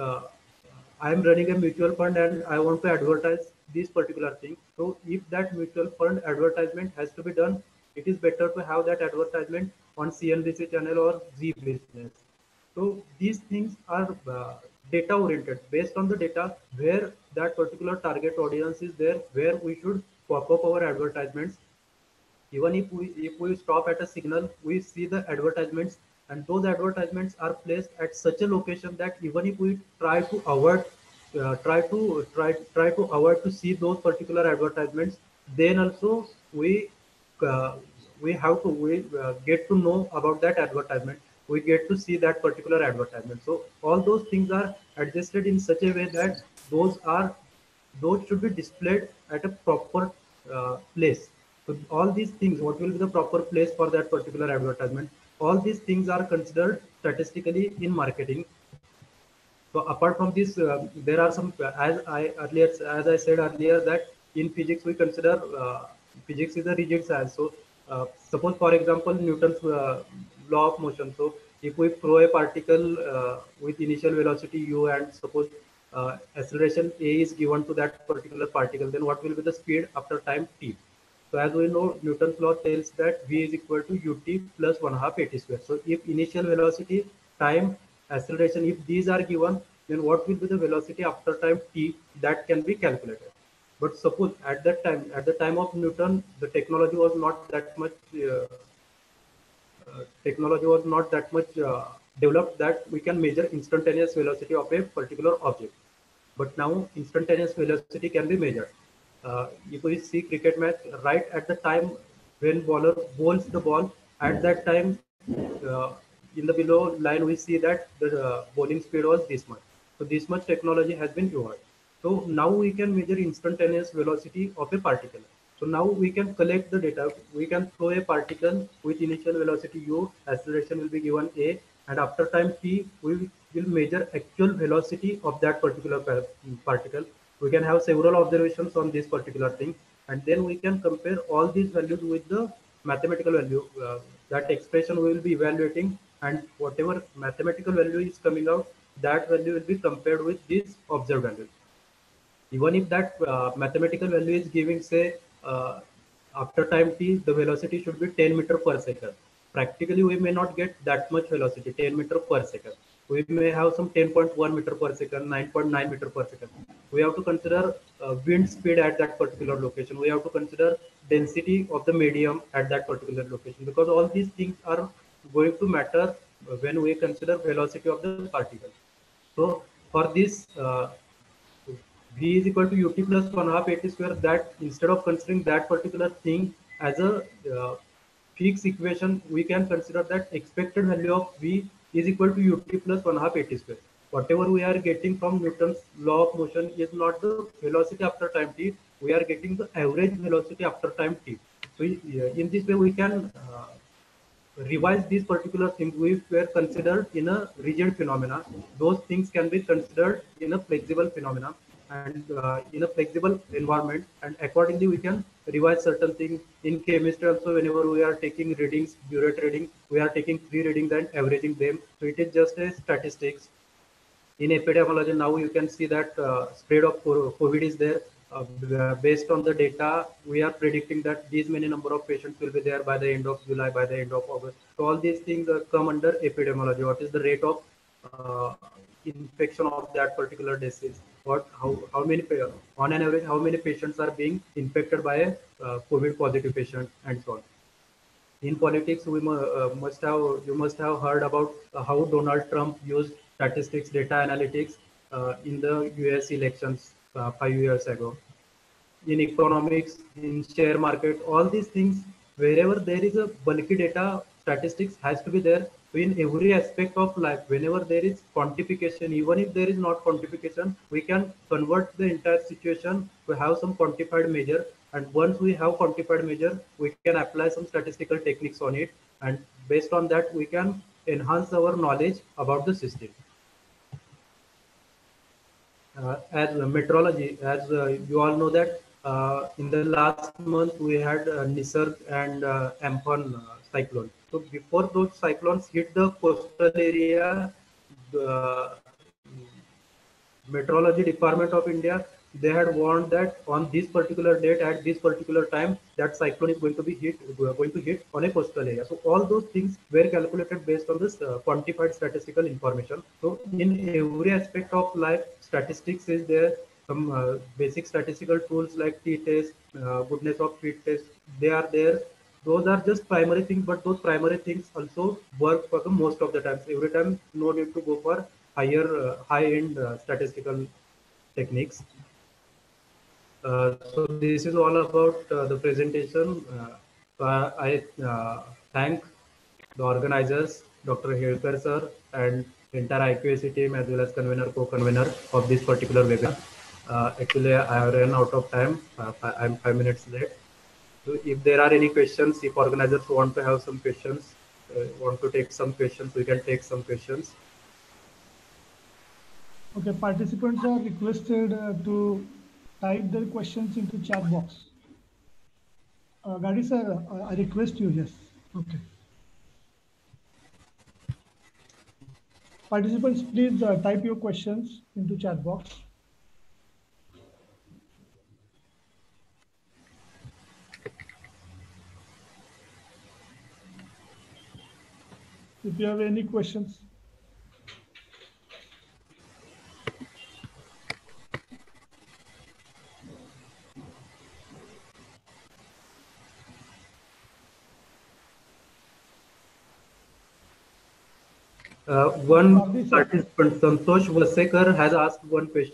I am running a mutual fund and I want to advertise this particular thing. So if that mutual fund advertisement has to be done, it is better to have that advertisement on CNBC channel or Z Business. So these things are data oriented, based on the data where that particular target audience is there, where we should pop up our advertisements. Even if we stop at a signal, we see the advertisements, and those advertisements are placed at such a location that even if we try to avoid to see those particular advertisements, then also we get to know about that advertisement. we get to see that particular advertisement. So all those things are adjusted in such a way that those should be displayed at a proper place. So all these things, what will be the proper place for that particular advertisement? All these things are considered statistically in marketing. So apart from this, there are some, as I said earlier, that in physics we consider physics is a rigid science. So suppose, for example, Newton's law of motion. So if we throw a particle with initial velocity u, and suppose acceleration a is given to that particular particle, then what will be the speed after time t? So as we know, Newton's law tells that v is equal to ut plus 1/2 at square. So if initial velocity, time, acceleration, if these are given, then what will be the velocity after time t, that can be calculated. But suppose at the time of Newton, the technology was not that much developed that we can measure instantaneous velocity of a particular object. But now instantaneous velocity can be measured. If we see cricket match, right at the time when bowler bowls the ball, at that time in the below line we see that the bowling speed was this much. So this much technology has been evolved. So now we can measure instantaneous velocity of a particle. So now we can collect the data. We can throw a particle with initial velocity u, acceleration will be given a, and after time t, we will measure actual velocity of that particular particle. We can have several observations on this particular thing, and then we can compare all these values with the mathematical value. That expression we will be evaluating, and whatever mathematical value is coming out, that value will be compared with this observed value. Even if that mathematical value is giving, say, after time t, the velocity should be 10 meter per second. Practically, we may not get that much velocity, 10 meter per second. We may have some 10.1 meter per second, 9.9 meter per second. We have to consider wind speed at that particular location. We have to consider density of the medium at that particular location, because all these things are going to matter when we consider velocity of the particle. So for this, v is equal to ut plus 1/2 at square, that instead of considering that particular thing as a fixed equation, we can consider that expected value of v is equal to ut plus 1/2 at square. Whatever we are getting from Newton's law of motion is not the velocity after time t, we are getting the average velocity after time t. So in this way we can revise these particular things which were considered in a rigid phenomena. Those things can be considered in a flexible phenomena and in a flexible environment, and accordingly we can revise certain things. In chemistry also, whenever we are taking readings, burette reading, we are taking 3 readings and averaging them. So it is just a statistics. In epidemiology, now you can see that spread of COVID is there. Based on the data, we are predicting that these many number of patients will be there by the end of July, by the end of August. So all these things come under epidemiology. What is the rate of infection of that particular disease? How many, on an average, how many patients are being infected by a COVID positive patient, and so on. In politics, you must have heard about how Donald Trump used statistics, data analytics in the US elections 5 years ago. In economics, in share market, all these things, wherever there is a bulky data, statistics has to be there. So in every aspect of life, whenever there is quantification, even if there is not quantification, we can convert the entire situation to have some quantified measure. And once we have quantified measure, we can apply some statistical techniques on it. And based on that, we can enhance our knowledge about the system. As meteorology, as you all know that in the last month we had Nisarg and Amphan cyclone. So before those cyclones hit the coastal area, the Meteorology Department of India, they had warned that on this particular date at this particular time that cyclone is going to hit on a coastal area. So all those things were calculated based on this quantified statistical information. So in every aspect of life, statistics is there. Some basic statistical tools like t-test, goodness of fit test, they are there. Those are just primary things, but those primary things also work for the most of the times. Every time, no need to go for high-end statistical techniques. So this is all about the presentation. I thank the organizers Dr. Helkar sir, and entire IQAC team as well as convener, co-convener of this particular webinar. Actually, I have run out of time. I'm 5 minutes late. So if there are any questions, if organizers want to have some questions, want to take some questions, we can take some questions. Okay, participants are requested to type their questions into chat box. Gadi sir, I request you, yes. Okay. Participants, please type your questions into chat box. If you have any questions. One participant, Santosh Vasekar, has asked one question.